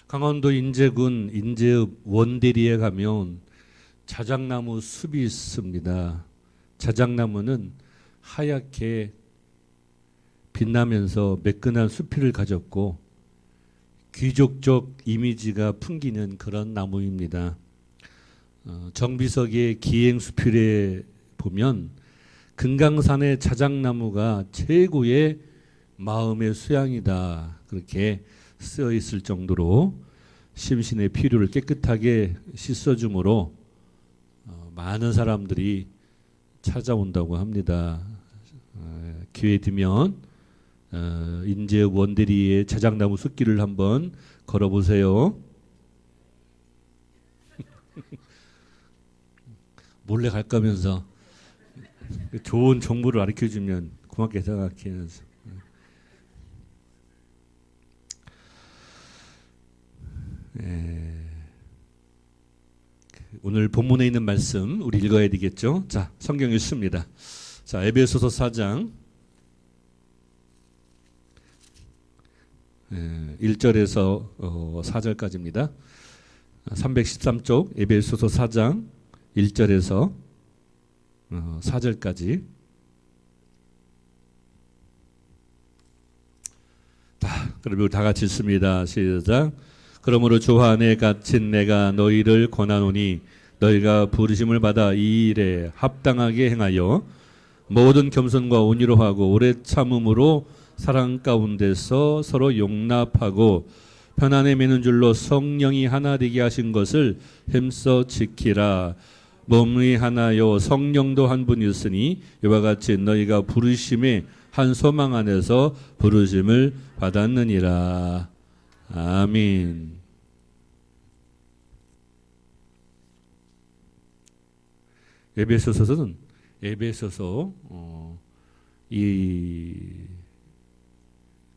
강원도 인제군 인제읍 원대리에 가면 자작나무 숲이 있습니다. 자작나무는 하얗게 빛나면서 매끈한 수필을 가졌고 귀족적 이미지가 풍기는 그런 나무입니다. 정비석의 기행수필에 보면 금강산의 자작나무가 최고의 마음의 수양이다, 그렇게 쓰여 있을 정도로 심신의 피로를 깨끗하게 씻어주므로 많은 사람들이 찾아온다고 합니다. 기회 되면 인제 원대리의 자작나무 숲길을 한번 걸어보세요. 몰래 갈까면서 좋은 정보를 가르쳐주면 고맙게 생각해서. 오늘 본문에 있는 말씀 우리 읽어야 되겠죠. 자, 성경 읽습니다. 자, 에베소서 4장 1절에서 4절까지입니다. 313쪽 에베소서 4장 1절에서 4절까지. 그러면 다 같이 읽습니다. 시작. 그러므로 주 안에 갇힌 내가 너희를 권하노니 너희가 부르심을 받아 이 일에 합당하게 행하여 모든 겸손과 온유로 하고 오래 참음으로 사랑 가운데서 서로 용납하고 편안에 매는 줄로 성령이 하나 되게 하신 것을 힘써 지키라. 몸이 하나요 성령도 한 분이었으니 이와 같이 너희가 부르심의 한 소망 안에서 부르심을 받았느니라. 아멘. 에베소서는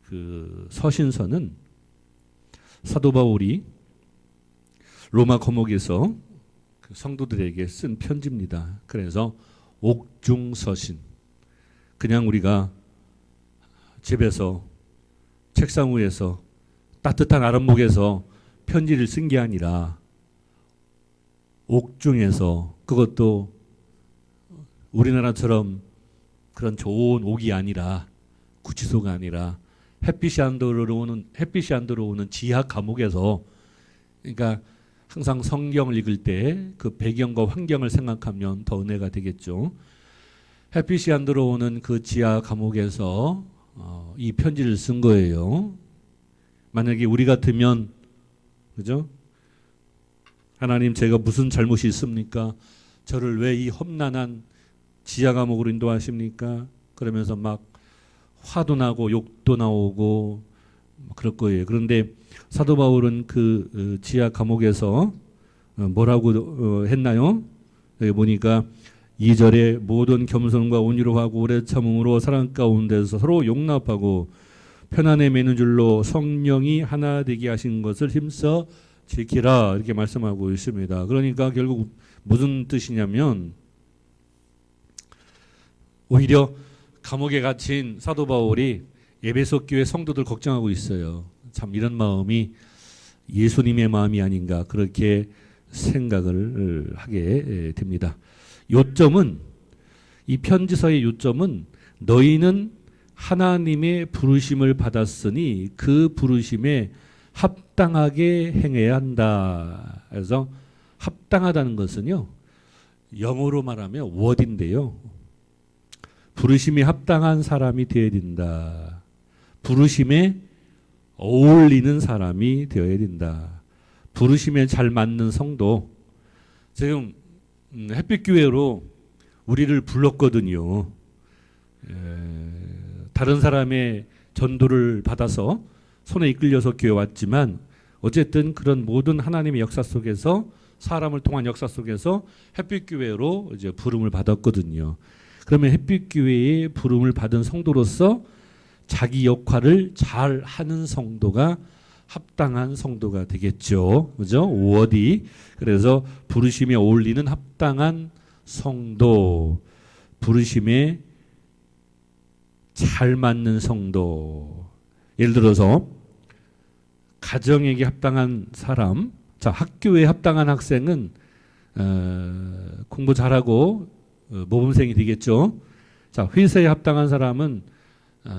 그 서신서는 사도 바울이 로마 감옥에서 그 성도들에게 쓴 편지입니다. 그래서 옥중서신, 그냥 우리가 집에서 책상 위에서 따뜻한 아랫목에서 편지를 쓴 게 아니라 옥중에서, 그것도 우리나라처럼 그런 좋은 옥이 아니라, 구치소가 아니라 햇빛이 안 들어오는 지하 감옥에서, 그러니까 항상 성경을 읽을 때 그 배경과 환경을 생각하면 더 은혜가 되겠죠. 햇빛이 안 들어오는 그 지하 감옥에서 이 편지를 쓴 거예요. 만약에 우리 같으면, 그죠? 하나님, 제가 무슨 잘못이 있습니까? 저를 왜 이 험난한 지하 감옥으로 인도하십니까? 그러면서 막 화도 나고 욕도 나오고 그럴 거예요. 그런데 사도 바울은 그 지하 감옥에서 뭐라고 했나요? 여기 보니까 2절에 모든 겸손과 온유로 하고 오래 참음으로 사랑 가운데서 서로 용납하고 편안에 매는 줄로 성령이 하나 되게 하신 것을 힘써 지키라, 이렇게 말씀하고 있습니다. 그러니까 결국 무슨 뜻이냐면, 오히려 감옥에 갇힌 사도 바울이 에베소 교회 성도들 걱정하고 있어요. 참 이런 마음이 예수님의 마음이 아닌가, 그렇게 생각을 하게 됩니다. 요점은, 이 편지서의 요점은 너희는 하나님의 부르심을 받았으니 그 부르심에 합당하게 행해야 한다. 그래서 합당하다는 것은요, 영어로 말하면 word인데요, 부르심이 합당한 사람이 되어야 된다. 부르심에 어울리는 사람이 되어야 된다. 부르심에 잘 맞는 성도. 지금 햇빛교회로 우리를 불렀거든요. 다른 사람의 전도를 받아서 손에 이끌려서 교회 왔지만, 어쨌든 그런 모든 하나님의 역사 속에서, 사람을 통한 역사 속에서 햇빛교회로 이제 부름을 받았거든요. 그러면 햇빛교회의 부름을 받은 성도로서 자기 역할을 잘 하는 성도가 합당한 성도가 되겠죠. 그죠? 워디. 그래서 부르심에 어울리는 합당한 성도, 부르심에 잘 맞는 성도. 예를 들어서 가정에게 합당한 사람, 자 학교에 합당한 학생은 공부 잘하고 모범생이 되겠죠. 자 회사에 합당한 사람은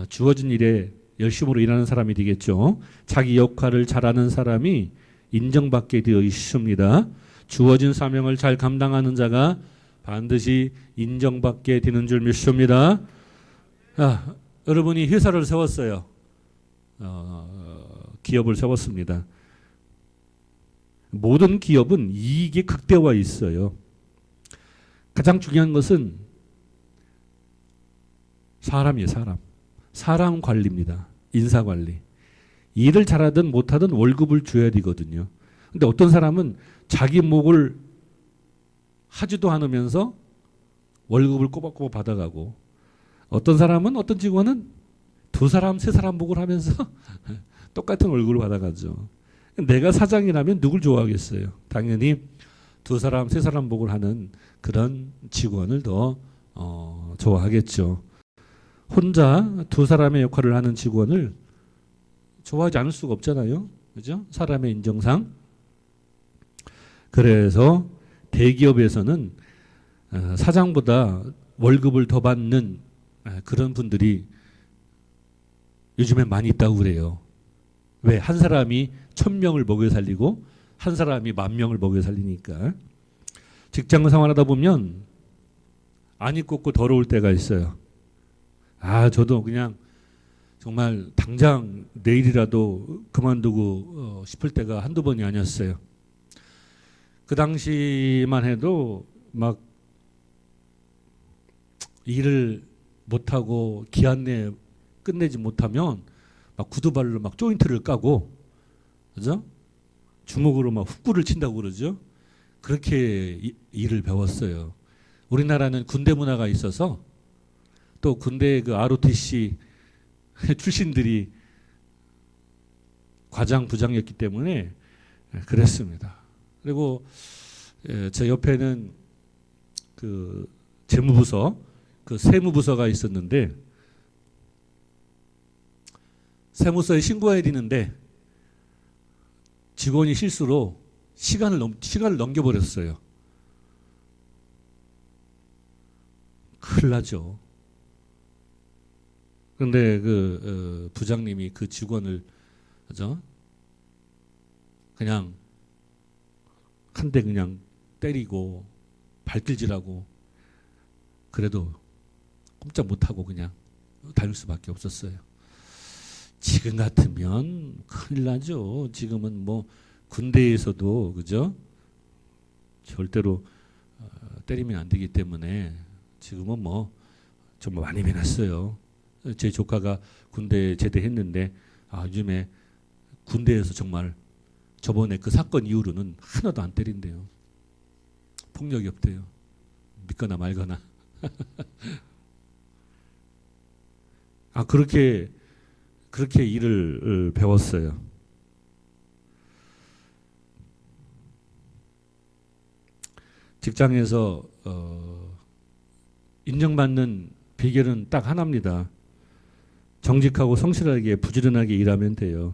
주어진 일에 열심으로 일하는 사람이 되겠죠. 자기 역할을 잘하는 사람이 인정받게 되어 있습니다. 주어진 사명을 잘 감당하는 자가 반드시 인정받게 되는 줄 믿습니다. 여러분이 회사를 세웠어요. 기업을 세웠습니다. 모든 기업은 이익에 극대화 있어요. 가장 중요한 것은 사람이에요. 사람 관리입니다. 인사 관리. 일을 잘하든 못하든 월급을 줘야 되거든요. 근데 어떤 사람은 자기 목을 하지도 않으면서 월급을 꼬박꼬박 받아가고, 어떤 사람은, 어떤 직원은 두 사람, 세 사람 목을 하면서 똑같은 월급을 받아가죠. 내가 사장이라면 누굴 좋아하겠어요? 당연히 두 사람, 세 사람 목을 하는 그런 직원을 더 좋아하겠죠. 혼자 두 사람의 역할을 하는 직원을 좋아하지 않을 수가 없잖아요. 그죠? 사람의 인정상. 그래서 대기업에서는 사장보다 월급을 더 받는 그런 분들이 요즘에 많이 있다고 그래요. 왜? 한 사람이 1000명을 먹여 살리고 한 사람이 10,000명을 먹여 살리니까. 직장 생활하다 보면 안이 꽂고 더러울 때가 있어요. 저도 그냥 정말 당장 내일이라도 그만두고 싶을 때가 한두 번이 아니었어요. 그 당시만 해도 막 일을 못하고 기한 내에 끝내지 못하면 막 구두발로 막 조인트를 까고, 그죠? 주먹으로 막 훅구를 친다고 그러죠. 그렇게 일을 배웠어요. 우리나라는 군대 문화가 있어서, 또 군대 그 ROTC 출신들이 과장 부장이었기 때문에 그랬습니다. 그리고 제 옆에는 그 재무부서, 그 세무부서가 있었는데, 세무서에 신고해야 되는데 직원이 실수로 시간을 넘겨버렸어요. 큰일 나죠. 그런데 그 부장님이 그 직원을, 그죠? 그냥 한 대 그냥 때리고 발길질하고, 그래도 꼼짝 못하고 그냥 다닐 수밖에 없었어요. 지금 같으면 큰일 나죠. 지금은 뭐 군대에서도, 그죠? 절대로 때리면 안 되기 때문에 지금은 뭐 정말 많이 변했어요. 제 조카가 군대 제대했는데 요즘에 군대에서 정말 저번에 그 사건 이후로는 하나도 안 때린대요. 폭력이 없대요. 믿거나 말거나. 그렇게 일을 배웠어요. 직장에서 인정받는 비결은 딱 하나입니다. 정직하고 성실하게 부지런하게 일하면 돼요.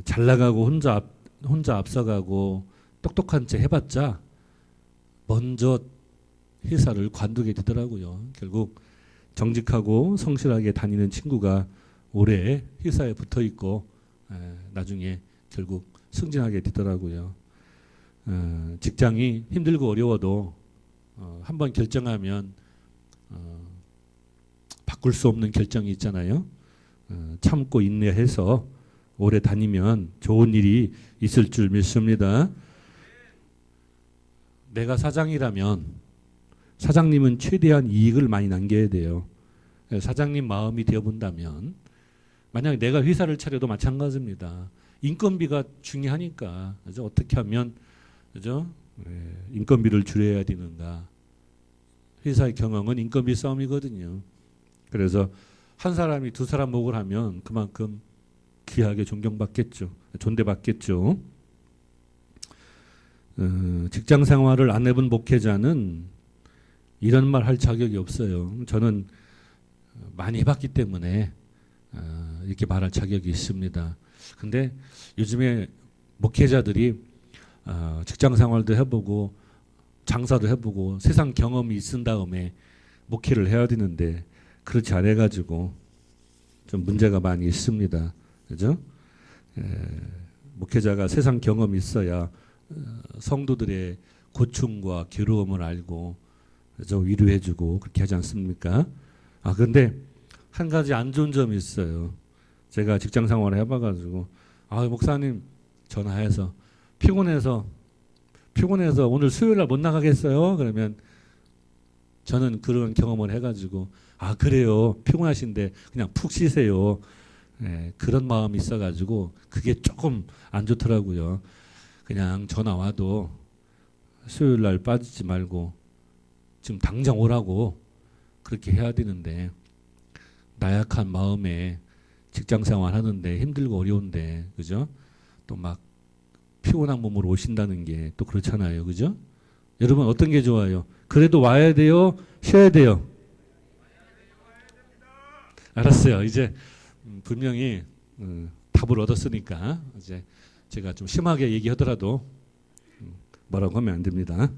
잘 나가고 혼자 앞서가고 똑똑한 체 해봤자 먼저 회사를 관두게 되더라고요. 결국 정직하고 성실하게 다니는 친구가 오래 회사에 붙어 있고 나중에 결국 승진하게 되더라고요. 직장이 힘들고 어려워도 한번 결정하면 바꿀 수 없는 결정이 있잖아요. 참고 인내해서 오래 다니면 좋은 일이 있을 줄 믿습니다. 내가 사장이라면 사장님은 최대한 이익을 많이 남겨야 돼요. 사장님 마음이 되어본다면, 만약에 내가 회사를 차려도 마찬가지입니다. 인건비가 중요하니까, 그죠? 어떻게 하면, 그죠? 인건비를 줄여야 되는가. 회사의 경영은 인건비 싸움이거든요. 그래서 한 사람이 두 사람 목을 하면 그만큼 귀하게 존경받겠죠. 존대받겠죠. 직장 생활을 안 해본 목회자는 이런 말 할 자격이 없어요. 저는 많이 해봤기 때문에 이렇게 말할 자격이 있습니다. 근데 요즘에 목회자들이 직장 생활도 해보고 장사도 해보고 세상 경험이 있은 다음에 목회를 해야 되는데 그렇지 않아 가지고 좀 문제가 많이 있습니다. 그죠? 목회자가 세상 경험이 있어야 성도들의 고충과 괴로움을 알고 그죠? 위로해주고 그렇게 하지 않습니까? 그런데 한 가지 안 좋은 점이 있어요. 제가 직장 생활을 해봐가지고 목사님 전화해서 피곤해서 오늘 수요일 날 못 나가겠어요? 그러면 저는 그런 경험을 해가지고 그래요. 피곤하신데 그냥 푹 쉬세요. 그런 마음이 있어가지고 그게 조금 안 좋더라고요. 그냥 전화 와도 수요일 날 빠지지 말고 지금 당장 오라고 그렇게 해야 되는데 나약한 마음에 직장 생활 하는데 힘들고 어려운데 그죠? 또 막 피곤한 몸으로 오신다는 게 또 그렇잖아요. 그죠? 여러분 어떤 게 좋아요? 그래도 와야 돼요? 쉬어야 돼요? 알았어요. 이제 분명히 답을 얻었으니까 이제 제가 좀 심하게 얘기하더라도 뭐라고 하면 안 됩니다.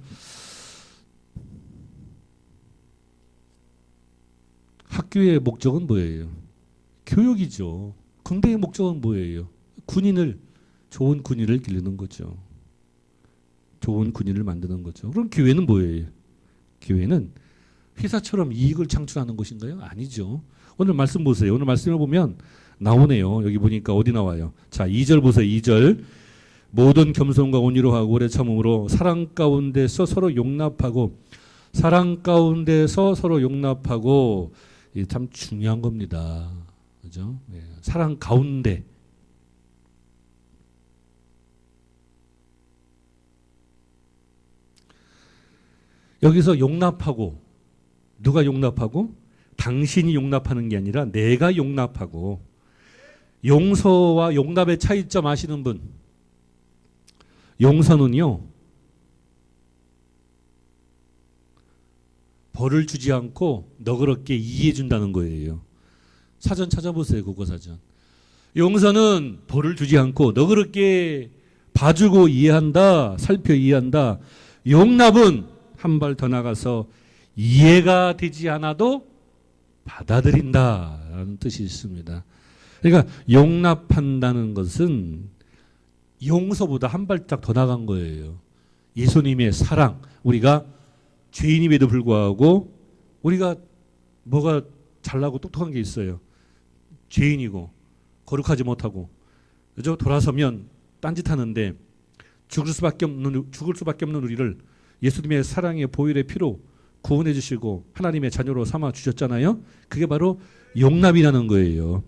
학교의 목적은 뭐예요? 교육이죠. 군대의 목적은 뭐예요? 좋은 군인을 기르는 거죠. 좋은 군인을 만드는 거죠. 그럼 교회는 뭐예요? 교회는 회사처럼 이익을 창출하는 것인가요? 아니죠. 오늘 말씀 보세요. 오늘 말씀을 보면 나오네요. 여기 보니까 어디 나와요? 자, 2절 보세요. 2절. 모든 겸손과 온유로 하고 오래 참음으로 사랑 가운데서 서로 용납하고 이게 참 중요한 겁니다. 그죠? 사랑 가운데. 여기서 용납하고 누가 용납하고? 당신이 용납하는 게 아니라 내가 용납하고 용서와 용납의 차이점 아시는 분? 용서는요. 벌을 주지 않고 너그럽게 이해해 준다는 거예요. 사전 찾아보세요. 국어사전. 용서는 벌을 주지 않고 너그럽게 봐주고 이해한다. 살펴 이해한다. 용납은 한 발 더 나가서 이해가 되지 않아도 받아들인다라는 뜻이 있습니다. 그러니까 용납한다는 것은 용서보다 한 발짝 더 나간 거예요. 예수님의 사랑. 우리가 죄인임에도 불구하고 우리가 뭐가 잘나고 똑똑한 게 있어요. 죄인이고 거룩하지 못하고 그죠? 돌아서면 딴짓하는데 죽을 수밖에 없는 우리를 예수님의 사랑의 보혈의 피로 구원해 주시고 하나님의 자녀로 삼아 주셨잖아요. 그게 바로 용납이라는 거예요.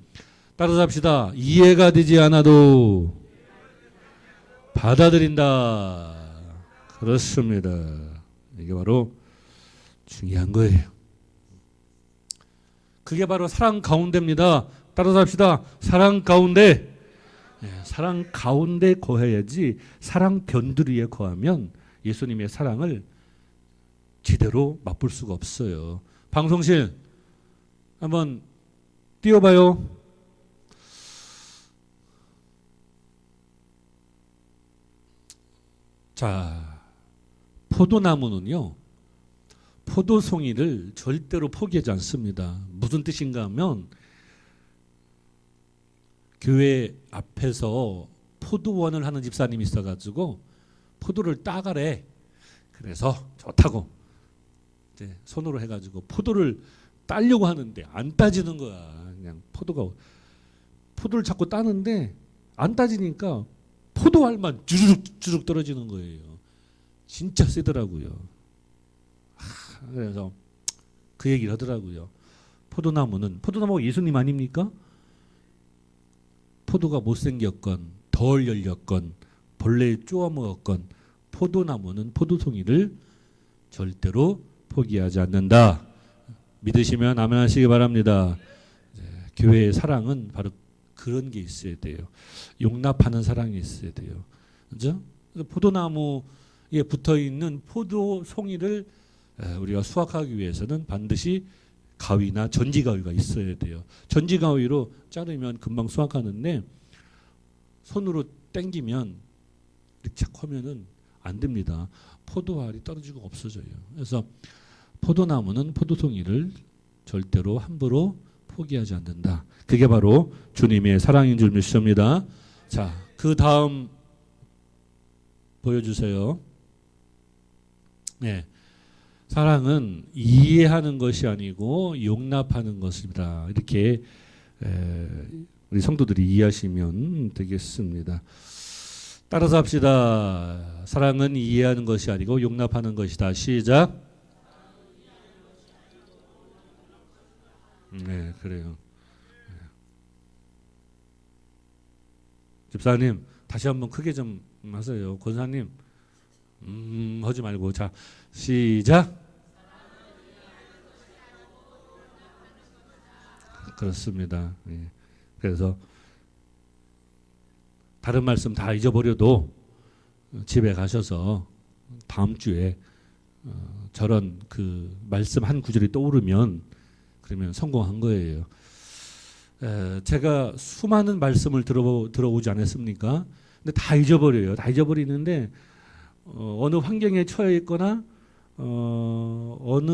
따라서 합시다. 이해가 되지 않아도 받아들인다. 그렇습니다. 이게 바로 중요한 거예요. 그게 바로 사랑 가운데입니다. 따라서 합시다. 사랑 가운데. 사랑 가운데 거해야지 사랑 변두리에 거하면 예수님의 사랑을 제대로 맛볼 수가 없어요. 방송실 한번 띄워봐요. 자, 포도나무는요. 포도송이를 절대로 포기하지 않습니다. 무슨 뜻인가 하면 교회 앞에서 포도원을 하는 집사님이 있어가지고 포도를 따가래. 그래서 좋다고 이제 손으로 해가지고 포도를 따려고 하는데 안 따지는 거야. 그냥 포도를 자꾸 따는데 안 따지니까 포도알만 주르륵 떨어지는 거예요. 진짜 세더라고요. 그래서 그 얘기를 하더라고요. 포도나무가 예수님 아닙니까? 포도가 못생겼건 덜 열렸건 벌레에 쪼아먹었건 포도나무는 포도송이를 절대로 포기하지 않는다. 믿으시면 아멘 하시기 바랍니다. 교회의 사랑은 바로 그런 게 있어야 돼요. 용납하는 사랑이 있어야 돼요. 그죠? 포도나무에 붙어있는 포도송이를 우리가 수확하기 위해서는 반드시 가위나 전지가위가 있어야 돼요. 전지가위로 자르면 금방 수확하는데 손으로 당기면 착 하면은 안 됩니다. 포도알이 떨어지고 없어져요. 그래서 포도나무는 포도송이를 절대로 함부로 포기하지 않는다. 그게 바로 주님의 사랑인 줄 믿습니다. 자, 그 다음 보여주세요. 네, 사랑은 이해하는 것이 아니고 용납하는 것입니다. 이렇게 우리 성도들이 이해하시면 되겠습니다. 따라서 합시다. 사랑은 이해하는 것이 아니고 용납하는 것이다. 시작. 네, 그래요. 집사님, 다시 한번 크게 좀 하세요. 권사님, 하지 말고. 자, 시작. 그렇습니다. 예. 그래서 다른 말씀 다 잊어버려도 집에 가셔서 다음 주에 저런 그 말씀 한 구절이 떠오르면 그러면 성공한 거예요. 제가 수많은 말씀을 들어오지 않았습니까? 근데 다 잊어버려요. 다 잊어버리는데 어느 환경에 처해 있거나 어느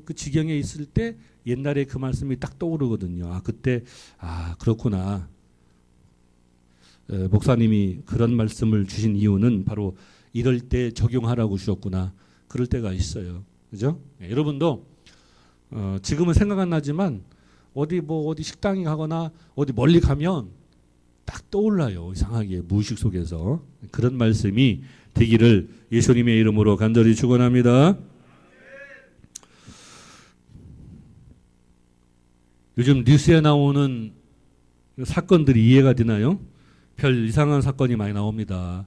그 지경에 있을 때 옛날에 그 말씀이 딱 떠오르거든요. 아, 그때 그렇구나. 목사님이 그런 말씀을 주신 이유는 바로 이럴 때 적용하라고 주셨구나. 그럴 때가 있어요. 그죠? 여러분도 지금은 생각 안 나지만 어디 식당에 가거나 어디 멀리 가면 딱 떠올라요. 이상하게 무의식 속에서. 그런 말씀이 되기를 예수님의 이름으로 간절히 축원합니다. 요즘 뉴스에 나오는 사건들이 이해가 되나요? 별 이상한 사건이 많이 나옵니다.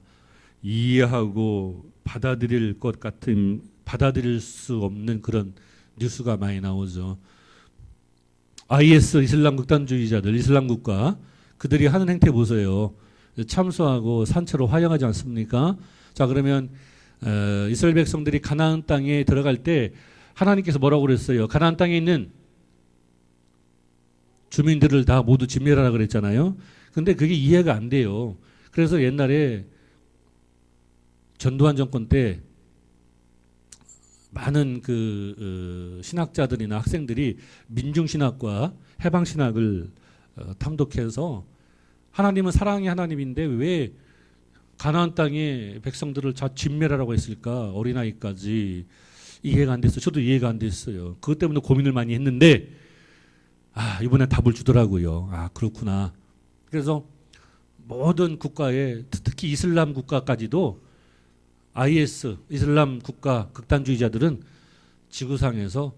이해하고 받아들일 것 같은, 받아들일 수 없는 그런 뉴스가 많이 나오죠. IS 이슬람 극단주의자들, 이슬람 국가, 그들이 하는 행태 보세요. 참수하고 산채로 화형하지 않습니까? 자, 그러면 이스라엘 백성들이 가나안 땅에 들어갈 때 하나님께서 뭐라고 그랬어요? 가나안 땅에 있는 주민들을 다 모두 진멸하라 그랬잖아요. 근데 그게 이해가 안 돼요. 그래서 옛날에 전두환 정권 때 많은 그 신학자들이나 학생들이 민중신학과 해방신학을 탐독해서 하나님은 사랑의 하나님인데 왜 가나안 땅의 백성들을 다 진멸하라고 했을까? 어린아이까지 이해가 안 됐어요. 저도 이해가 안 됐어요. 그것 때문에 고민을 많이 했는데 이번에 답을 주더라고요. 그렇구나. 그래서 모든 국가에 특히 이슬람 국가까지도 IS 이슬람 국가 극단주의자들은 지구상에서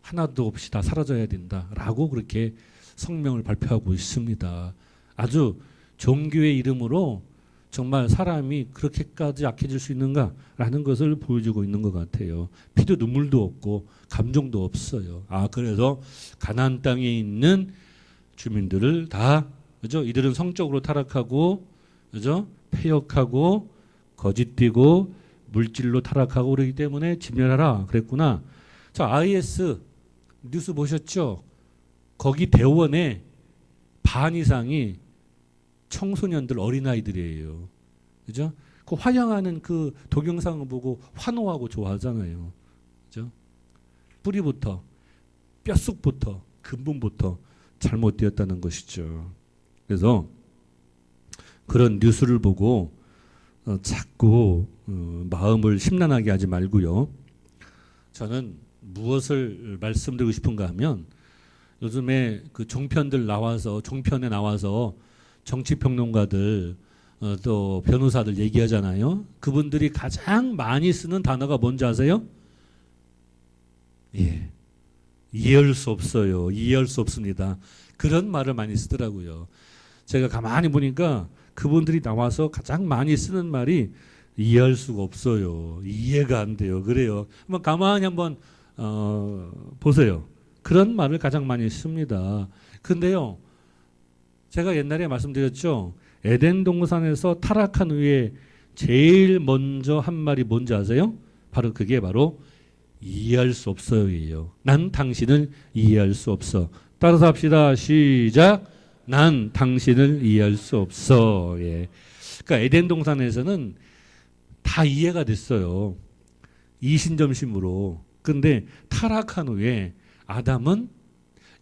하나도 없이 다 사라져야 된다라고 그렇게 성명을 발표하고 있습니다. 아주 종교의 이름으로 정말 사람이 그렇게까지 악해질 수 있는가라는 것을 보여주고 있는 것 같아요. 피도 눈물도 없고 감정도 없어요. 그래서 가나안 땅에 있는 주민들을 다, 그죠? 이들은 성적으로 타락하고, 그죠? 폐역하고 거짓되고 물질로 타락하고 그러기 때문에 진멸하라 그랬구나. 자, IS 뉴스 보셨죠? 거기 대원의 반 이상이 청소년들, 어린아이들이에요. 그죠? 그 화형하는 그 동영상을 보고 환호하고 좋아하잖아요. 그죠? 뿌리부터, 뼛속부터, 근본부터 잘못되었다는 것이죠. 그래서 그런 뉴스를 보고 자꾸 마음을 심란하게 하지 말고요. 저는 무엇을 말씀드리고 싶은가 하면 요즘에 그 종편에 나와서 정치평론가들 또 변호사들 얘기하잖아요. 그분들이 가장 많이 쓰는 단어가 뭔지 아세요? 이해할 수 없어요. 이해할 수 없습니다. 그런 말을 많이 쓰더라고요. 제가 가만히 보니까 그분들이 나와서 가장 많이 쓰는 말이 이해할 수가 없어요. 이해가 안 돼요. 그래요. 한번 가만히 한번 보세요. 그런 말을 가장 많이 씁니다. 근데요, 제가 옛날에 말씀드렸죠. 에덴 동산에서 타락한 후에 제일 먼저 한 말이 뭔지 아세요? 그게 바로 이해할 수 없어요예요. 난 당신을 이해할 수 없어. 따라서 합시다. 시작. 난 당신을 이해할 수 없어. 예. 그러니까 에덴 동산에서는 다 이해가 됐어요. 이신점심으로. 근데 타락한 후에 아담은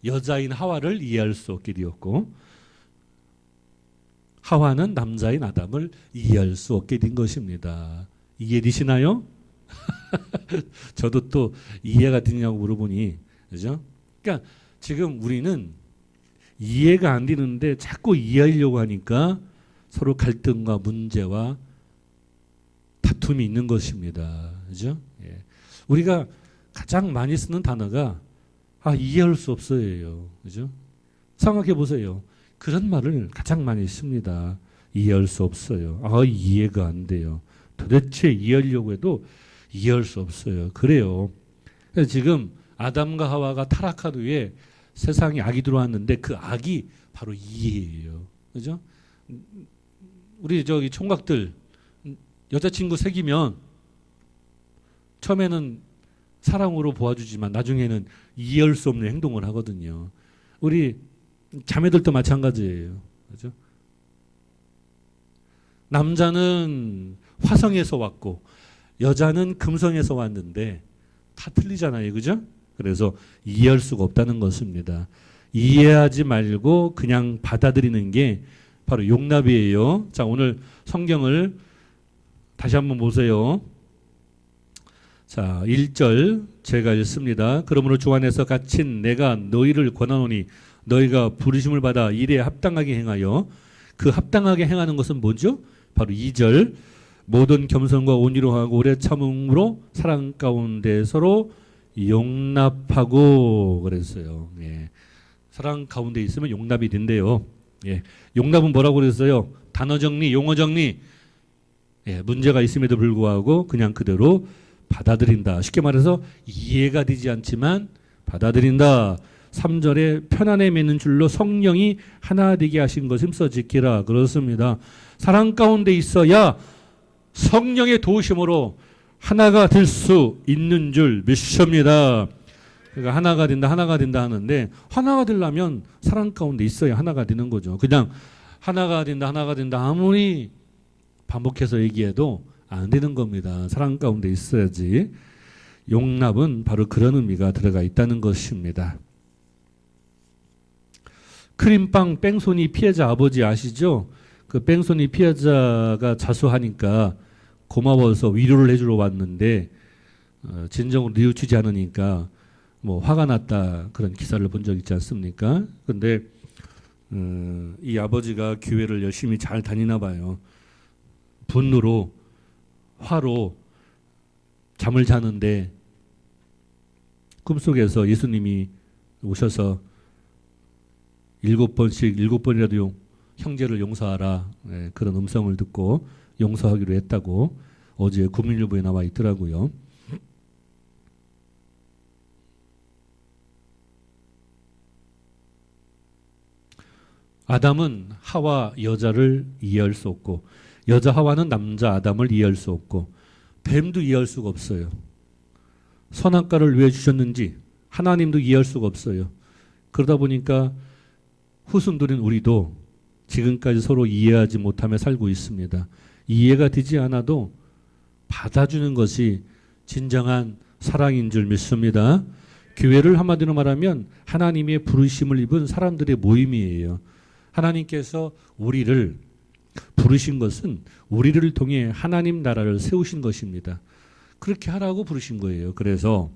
여자인 하와를 이해할 수 없게 되었고 하와는 남자인 아담을 이해할 수 없게 된 것입니다. 이해되시나요? 저도 또 이해가 되냐고 물어보니, 그죠? 그러니까 지금 우리는 이해가 안 되는데 자꾸 이해하려고 하니까 서로 갈등과 문제와 다툼이 있는 것입니다. 그죠? 예. 우리가 가장 많이 쓰는 단어가 이해할 수 없어요. 그죠? 생각해 보세요. 그런 말을 가장 많이 씁니다. 이해할 수 없어요. 이해가 안 돼요. 도대체 이해하려고 해도 이해할 수 없어요. 그래요. 그래서 지금 아담과 하와가 타락한 후에 세상에 악이 들어왔는데 그 악이 바로 이해예요. 그죠? 우리 저기 총각들 여자친구 사귀면 처음에는 사랑으로 보아주지만 나중에는 이해할 수 없는 행동을 하거든요. 우리 자매들도 마찬가지예요. 그죠? 남자는 화성에서 왔고 여자는 금성에서 왔는데 다 틀리잖아요. 그죠? 그래서 이해할 수가 없다는 것입니다. 이해하지 말고 그냥 받아들이는 게 바로 용납이에요. 자, 오늘 성경을 다시 한번 보세요. 자, 1절 제가 읽습니다. 그러므로 주 안에서 갇힌 내가 너희를 권하노니 너희가 부르심을 받아 일에 합당하게 행하여 그 합당하게 행하는 것은 뭐죠? 바로 2절 모든 겸손과 온유로 하고 오래 참음으로 사랑 가운데 서로 용납하고 그랬어요. 예. 사랑 가운데 있으면 용납이 된대요. 예. 용납은 뭐라고 그랬어요? 단어 정리, 용어 정리. 예. 문제가 있음에도 불구하고 그냥 그대로 받아들인다. 쉽게 말해서 이해가 되지 않지만 받아들인다. 3절에 편안에 맺는 줄로 성령이 하나 되게 하신 것 힘써 지키라. 그렇습니다. 사랑 가운데 있어야 성령의 도우심으로 하나가 될 수 있는 줄 믿습니다. 그러니까 하나가 된다 하는데 하나가 되려면 사랑 가운데 있어야 하나가 되는 거죠. 그냥 하나가 된다 아무리 반복해서 얘기해도 안 되는 겁니다. 사랑 가운데 있어야지. 용납은 바로 그런 의미가 들어가 있다는 것입니다. 크림빵 뺑소니 피해자 아버지 아시죠? 그 뺑소니 피해자가 자수하니까 고마워서 위로를 해주러 왔는데 진정으로 뉘우치지 않으니까 뭐 화가 났다 그런 기사를 본 적 있지 않습니까? 그런데 이 아버지가 교회를 열심히 잘 다니나 봐요. 분노로 화로 잠을 자는데 꿈속에서 예수님이 오셔서 7번이라도 형제를 용서하라. 네, 그런 음성을 듣고 용서하기로 했다고 어제 국민일보에 나와 있더라고요. 아담은 하와 여자를 이해할 수 없고 여자 하와는 남자 아담을 이해할 수 없고 뱀도 이해할 수가 없어요. 선악과를 왜 주셨는지 하나님도 이해할 수가 없어요. 그러다 보니까 후손들인 우리도 지금까지 서로 이해하지 못하며 살고 있습니다. 이해가 되지 않아도 받아주는 것이 진정한 사랑인 줄 믿습니다. 교회를 한마디로 말하면 하나님의 부르심을 입은 사람들의 모임이에요. 하나님께서 우리를 부르신 것은 우리를 통해 하나님 나라를 세우신 것입니다. 그렇게 하라고 부르신 거예요. 그래서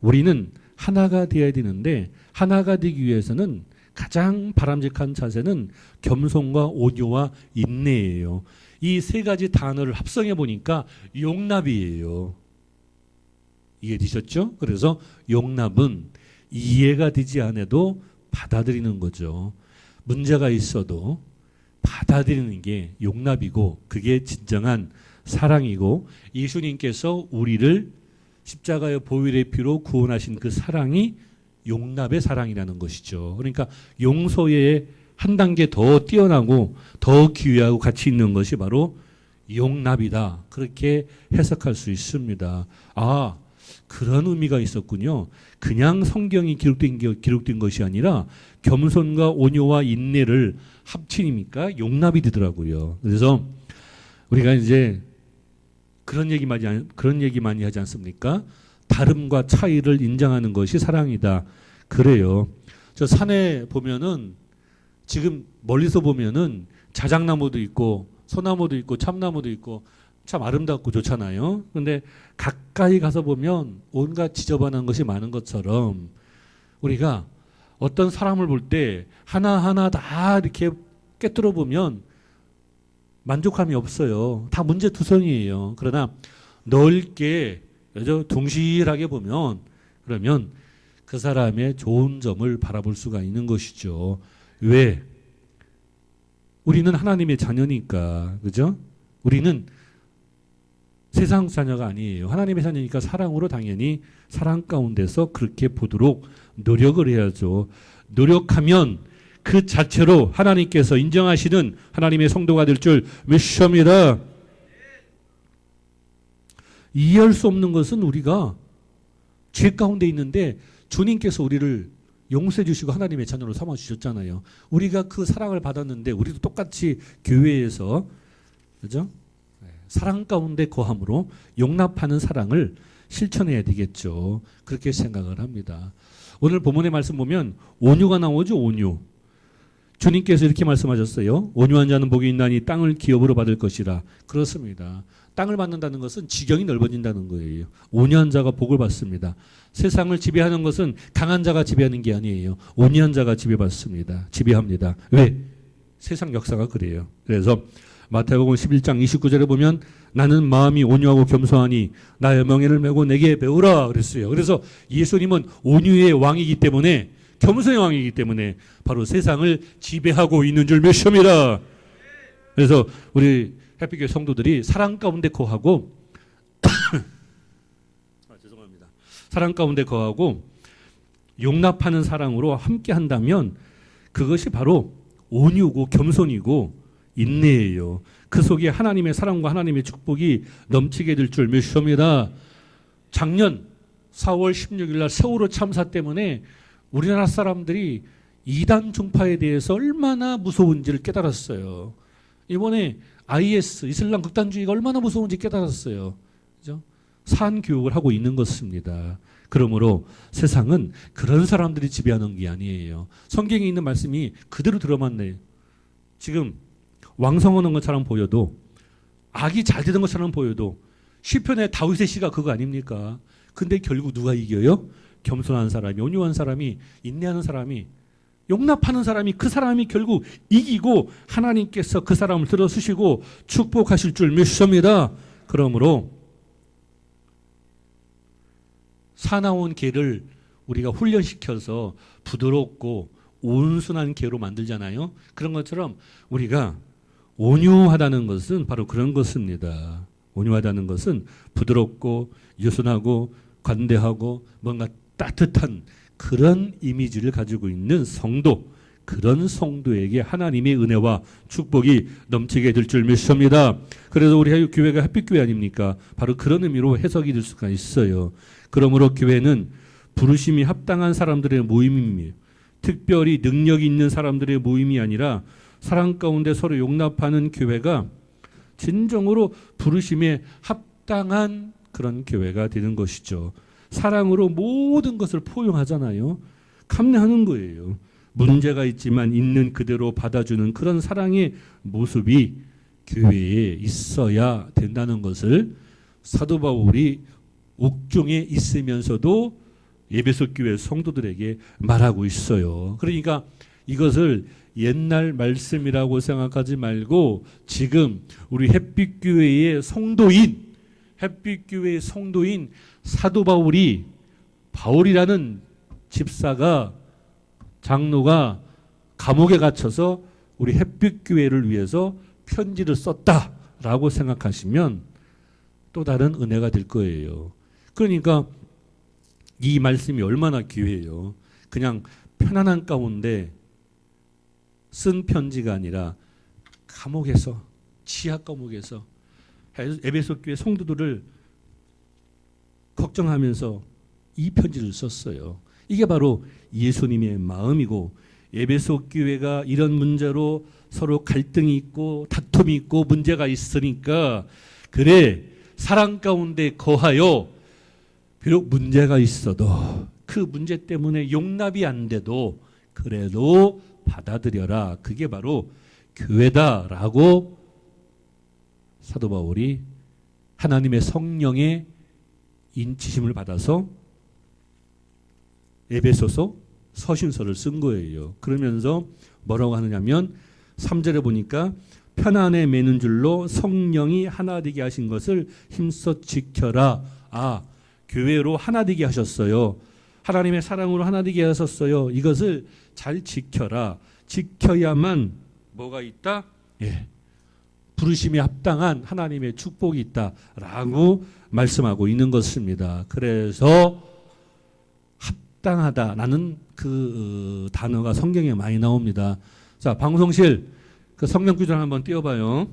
우리는 하나가 되어야 되는데 하나가 되기 위해서는 가장 바람직한 자세는 겸손과 온유와 인내예요. 이 세 가지 단어를 합성해 보니까 용납이에요. 이해되셨죠? 그래서 용납은 이해가 되지 않아도 받아들이는 거죠. 문제가 있어도 받아들이는 게 용납이고 그게 진정한 사랑이고 예수님께서 우리를 십자가의 보혈의 피로 구원하신 그 사랑이 용납의 사랑이라는 것이죠. 그러니까 용서에 한 단계 더 뛰어나고 더 귀하고 가치 있는 것이 바로 용납이다. 그렇게 해석할 수 있습니다. 아, 그런 의미가 있었군요. 그냥 성경이 기록된 것이 아니라 겸손과 온유와 인내를 합치니까 용납이 되더라고요. 그래서 우리가 이제 그런 얘기 많이 하지 않습니까? 다름과 차이를 인정하는 것이 사랑이다. 그래요. 저 산에 보면은 지금 멀리서 보면은 자작나무도 있고 소나무도 있고 참나무도 있고 참 아름답고 좋잖아요. 근데 가까이 가서 보면 온갖 지저분한 것이 많은 것처럼 우리가 어떤 사람을 볼 때 하나하나 다 이렇게 꿰뚫어 보면 만족함이 없어요. 다 문제투성이에요. 그러나 넓게 둥실하게 보면 그러면 그 사람의 좋은 점을 바라볼 수가 있는 것이죠. 왜? 우리는 하나님의 자녀니까, 그죠? 우리는 세상 자녀가 아니에요. 하나님의 자녀니까 사랑으로 당연히 사랑 가운데서 그렇게 보도록 노력을 해야죠. 노력하면 그 자체로 하나님께서 인정하시는 하나님의 성도가 될 줄 믿습니다. 이해할 수 없는 것은 우리가 죄 가운데 있는데 주님께서 우리를 용서해 주시고 하나님의 자녀로 삼아 주셨잖아요. 우리가 그 사랑을 받았는데 우리도 똑같이 교회에서 그죠? 사랑 가운데 거함으로 용납하는 사랑을 실천해야 되겠죠. 그렇게 생각을 합니다. 오늘 본문의 말씀 보면 온유가 나오죠. 온유. 주님께서 이렇게 말씀하셨어요. 온유한 자는 복이 있나니 땅을 기업으로 받을 것이라. 그렇습니다. 땅을 받는다는 것은 지경이 넓어진다는 거예요. 온유한 자가 복을 받습니다. 세상을 지배하는 것은 강한 자가 지배하는 게 아니에요. 온유한 자가 지배받습니다. 지배합니다. 왜? 세상 역사가 그래요. 그래서 마태복음 11장 29절에 보면 나는 마음이 온유하고 겸손하니 나의 명예를 메고 내게 배우라 그랬어요. 그래서 예수님은 온유의 왕이기 때문에 겸손의 왕이기 때문에 바로 세상을 지배하고 있는 줄 믿습니다. 그래서 우리 햇빛교회 성도들이 사랑 가운데 거하고 죄송합니다. 사랑 가운데 거하고 용납하는 사랑으로 함께 한다면 그것이 바로 온유고 겸손이고 인내예요. 그 속에 하나님의 사랑과 하나님의 축복이 넘치게 될 줄 믿습니다. 작년 4월 16일 날 세월호 참사 때문에 우리나라 사람들이 이단 종파에 대해서 얼마나 무서운지를 깨달았어요. 이번에 IS, 이슬람 극단주의가 얼마나 무서운지 깨달았어요. 그죠? 산 교육을 하고 있는 것입니다. 그러므로 세상은 그런 사람들이 지배하는 게 아니에요. 성경에 있는 말씀이 그대로 들어맞네요. 지금 왕성하는 것처럼 보여도 악이 잘 되는 것처럼 보여도 시편의 다윗의 시가 그거 아닙니까? 근데 결국 누가 이겨요? 겸손한 사람이, 온유한 사람이, 인내하는 사람이, 용납하는 사람이, 그 사람이 결국 이기고 하나님께서 그 사람을 들어주시고 축복하실 줄 믿습니다. 그러므로 사나운 개를 우리가 훈련시켜서 부드럽고 온순한 개로 만들잖아요. 그런 것처럼 우리가 온유하다는 것은 바로 그런 것입니다. 온유하다는 것은 부드럽고 유순하고 관대하고 뭔가 따뜻한 그런 이미지를 가지고 있는 성도, 그런 성도에게 하나님의 은혜와 축복이 넘치게 될 줄 믿습니다. 그래서 우리 교회가 햇빛교회 아닙니까? 바로 그런 의미로 해석이 될 수가 있어요. 그러므로 교회는 부르심이 합당한 사람들의 모임입니다. 특별히 능력이 있는 사람들의 모임이 아니라 사랑 가운데 서로 용납하는 교회가 진정으로 부르심에 합당한 그런 교회가 되는 것이죠. 사랑으로 모든 것을 포용하잖아요. 감내하는 거예요. 문제가 있지만 있는 그대로 받아주는 그런 사랑의 모습이 교회에 있어야 된다는 것을 사도 바울이 옥중에 있으면서도 에베소 교회 성도들에게 말하고 있어요. 그러니까 이것을 옛날 말씀이라고 생각하지 말고 지금 우리 햇빛교회의 성도인 사도 바울이라는 집사가 장로가 감옥에 갇혀서 우리 햇빛교회를 위해서 편지를 썼다라고 생각하시면 또 다른 은혜가 될 거예요. 그러니까 이 말씀이 얼마나 귀해요. 그냥 편안한 가운데 쓴 편지가 아니라 감옥에서, 지하 감옥에서 에베소 교회 성도들을 걱정하면서 이 편지를 썼어요. 이게 바로 예수님의 마음이고 에베소 교회가 이런 문제로 서로 갈등이 있고 다툼이 있고 문제가 있으니까 그래 사랑 가운데 거하여 비록 문제가 있어도 그 문제 때문에 용납이 안 돼도 그래도 받아들여라. 그게 바로 교회다라고 사도 바울이 하나님의 성령의 인치심을 받아서 에베소서 서신서를 쓴 거예요. 그러면서 뭐라고 하느냐면 3절에 보니까 편안에 매는 줄로 성령이 하나 되게 하신 것을 힘써 지켜라. 아, 교회로 하나 되게 하셨어요. 하나님의 사랑으로 하나 되게 하셨어요. 이것을 잘 지켜라. 지켜야만 뭐가 있다? 예. 부르심에 합당한 하나님의 축복이 있다라고 말씀하고 있는 것입니다. 그래서 합당하다라는 그 단어가 성경에 많이 나옵니다. 자, 방송실 그 성경 구절 한번 띄워봐요.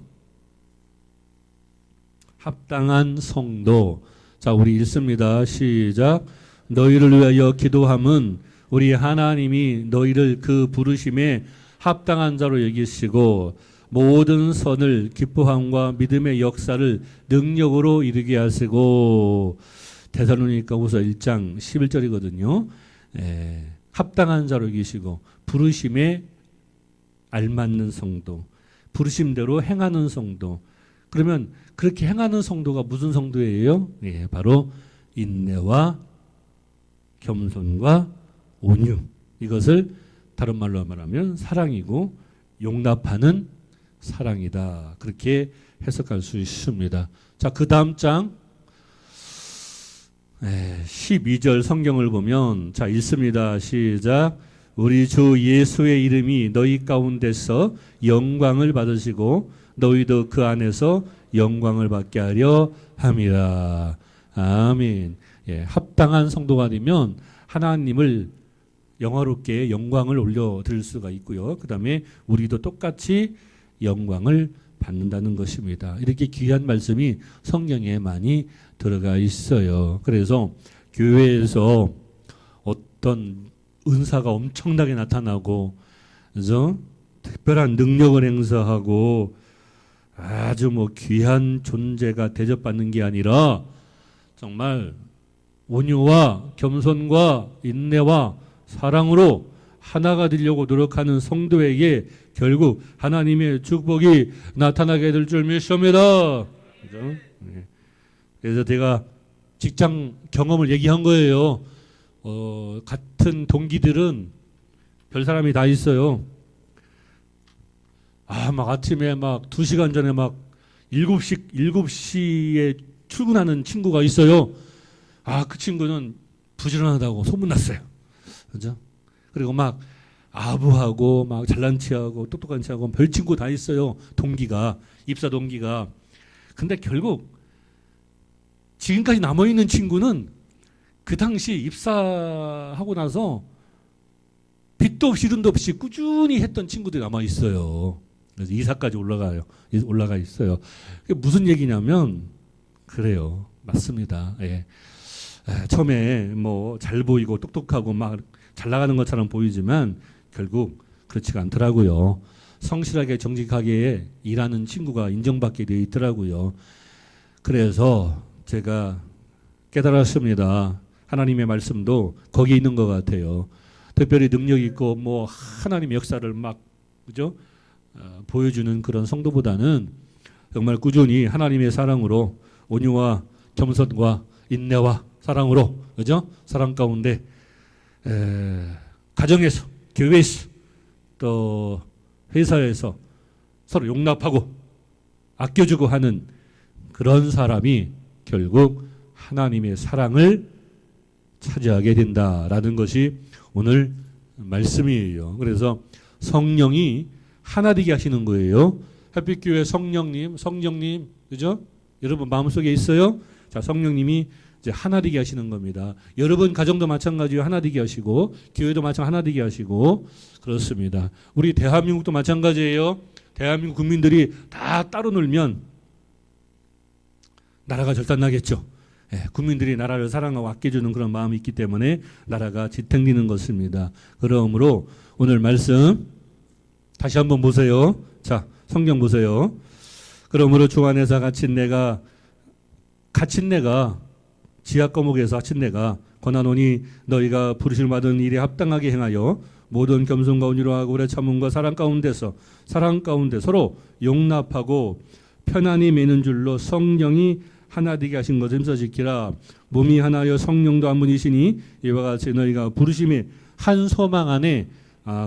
합당한 성도. 자, 우리 읽습니다. 시작. 너희를 위하여 기도함은 우리 하나님이 너희를 그 부르심에 합당한 자로 여기시고 모든 선을 기뻐함과 믿음의 역사를 능력으로 이루게 하시고. 데살로니가후서 1장 11절이거든요. 합당한 자로 여기시고 부르심에 알맞는 성도, 부르심대로 행하는 성도. 그러면 그렇게 행하는 성도가 무슨 성도예요? 예, 바로 인내와 겸손과 온유. 이것을 다른 말로 말하면 사랑이고 용납하는 사랑이다. 그렇게 해석할 수 있습니다. 자, 그 다음 장 12절 성경을 보면 자, 읽습니다. 시작. 우리 주 예수의 이름이 너희 가운데서 영광을 받으시고 너희도 그 안에서 영광을 받게 하려 함이라. 아멘. 예, 합당한 성도가 되면 하나님을 영화롭게 영광을 올려드릴 수가 있고요. 그 다음에 우리도 똑같이 영광을 받는다는 것입니다. 이렇게 귀한 말씀이 성경에 많이 들어가 있어요. 그래서 교회에서 어떤 은사가 엄청나게 나타나고, 그래서 특별한 능력을 행사하고 아주 뭐 귀한 존재가 대접받는 게 아니라 정말 온유와 겸손과 인내와 사랑으로 하나가 되려고 노력하는 성도에게 결국 하나님의 축복이 나타나게 될 줄 믿습니다. 그죠? 네. 그래서 제가 직장 경험을 얘기한 거예요. 같은 동기들은 별 사람이 다 있어요. 막 아침에 막 2시간 전에 막 7시에 출근하는 친구가 있어요. 그 친구는 부지런하다고 소문났어요. 그죠? 그리고 막 아부하고 막 잘난 체하고 똑똑한 체하고 별 친구 다 있어요. 동기가, 입사 동기가. 근데 결국 지금까지 남아있는 친구는 그 당시 입사하고 나서 빚도 없이 돈도 없이 꾸준히 했던 친구들이 남아있어요. 그래서 이사까지 올라가 있어요. 그게 무슨 얘기냐면 그래요. 맞습니다. 예. 처음에 뭐 잘 보이고 똑똑하고 막 잘 나가는 것처럼 보이지만 결국 그렇지가 않더라고요. 성실하게 정직하게 일하는 친구가 인정받게 되어 있더라고요. 그래서 제가 깨달았습니다. 하나님의 말씀도 거기에 있는 것 같아요. 특별히 능력 있고 뭐 하나님의 역사를 막 그죠? 보여주는 그런 성도보다는 정말 꾸준히 하나님의 사랑으로 온유와 겸손과 인내와 사랑으로 그죠? 사랑 가운데 가정에서 교회에서 또 회사에서 서로 용납하고 아껴주고 하는 그런 사람이 결국 하나님의 사랑을 차지하게 된다라는 것이 오늘 말씀이에요. 그래서 성령이 하나 되게 하시는 거예요. 햇빛교회 성령님, 그죠? 여러분 마음속에 있어요? 자, 성령님이 이제 하나 되게 하시는 겁니다. 여러분 가정도 마찬가지로 하나 되게 하시고, 교회도 마찬가지로 하나 되게 하시고, 그렇습니다. 우리 대한민국도 마찬가지예요. 대한민국 국민들이 다 따로 놀면 나라가 절단나겠죠. 국민들이 나라를 사랑하고 아껴주는 그런 마음이 있기 때문에 나라가 지탱되는 것입니다. 그러므로 오늘 말씀 다시 한번 보세요. 자, 성경 보세요. 그러므로 주 안에서 갇힌 내가 지하 감옥에서 갇힌 내가 권하노니 너희가 부르심을 받은 일에 합당하게 행하여 모든 겸손과 온유로 하고 오래 참음과 사랑 가운데 서로 용납하고 편안히 매는 줄로 성령이 하나 되게 하신 것을 힘써 지키라. 몸이 하나여 성령도 한 분이시니 이와 같이 너희가 부르심의 한 소망 안에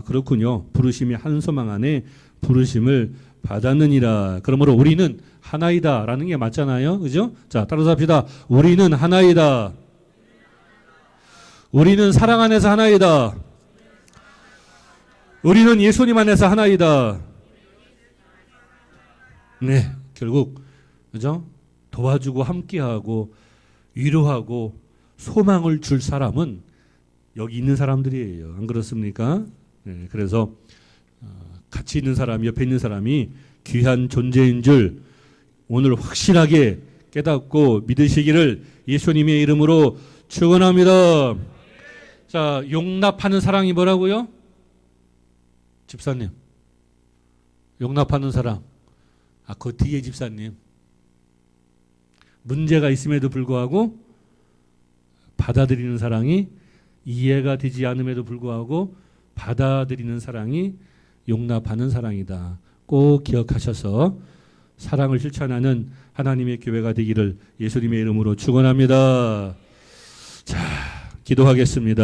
그렇군요. 부르심의 한 소망 안에 부르심을 받았느니라. 그러므로 우리는 하나이다라는 게 맞잖아요. 그죠? 자, 따라서 합시다. 우리는 하나이다. 우리는 사랑 안에서 하나이다. 우리는 예수님 안에서 하나이다. 네, 결국 그죠? 도와주고 함께하고 위로하고 소망을 줄 사람은 여기 있는 사람들이에요. 안 그렇습니까? 네, 그래서 같이 있는 사람, 옆에 있는 사람이 귀한 존재인 줄 오늘 확실하게 깨닫고 믿으시기를 예수님의 이름으로 축원합니다. 자, 용납하는 사랑이 뭐라고요? 집사님. 용납하는 사랑. 그 뒤에 집사님. 문제가 있음에도 불구하고 받아들이는 사랑이 이해가 되지 않음에도 불구하고 받아들이는 사랑이 용납하는 사랑이다. 꼭 기억하셔서 사랑을 실천하는 하나님의 교회가 되기를 예수님의 이름으로 축원합니다. 자, 기도하겠습니다.